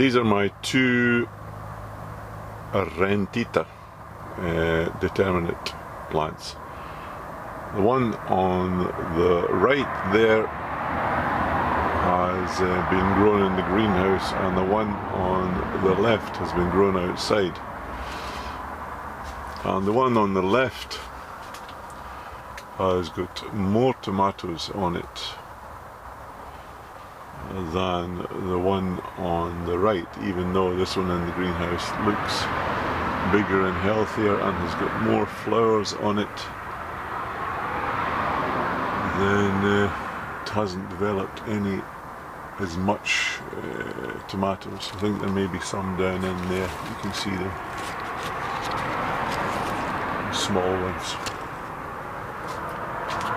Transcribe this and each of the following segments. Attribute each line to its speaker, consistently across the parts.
Speaker 1: these are my two Rentita determinate plants. The one on the right there has been grown in the greenhouse, and the one on the left has been grown outside. And the one on the left has got more tomatoes on it than the one on the right, even though this one in the greenhouse looks bigger and healthier and has got more flowers on it. Then it hasn't developed as much tomatoes. I think there may be some down in there, you can see them, small ones.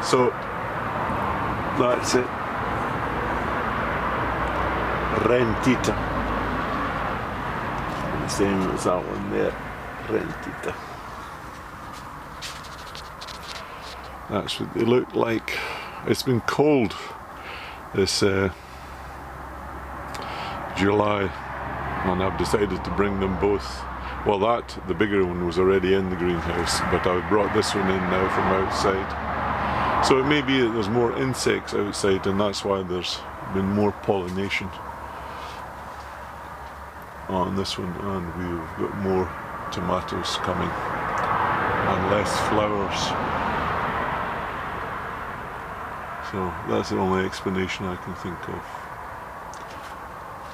Speaker 1: So that's it, Rentita, the same as that one there, Rentita. That's what they look like. It's been cold this July, and I've decided to bring them both. Well, the bigger one was already in the greenhouse, but I've brought this one in now from outside. So it may be that there's more insects outside, and that's why there's been more pollination on this one, and we've got more tomatoes coming and less flowers. So that's the only explanation I can think of.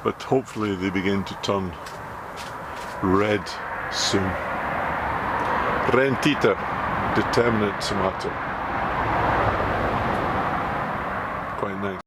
Speaker 1: But hopefully they begin to turn red soon. Rentita, determinate tomato. Quite nice.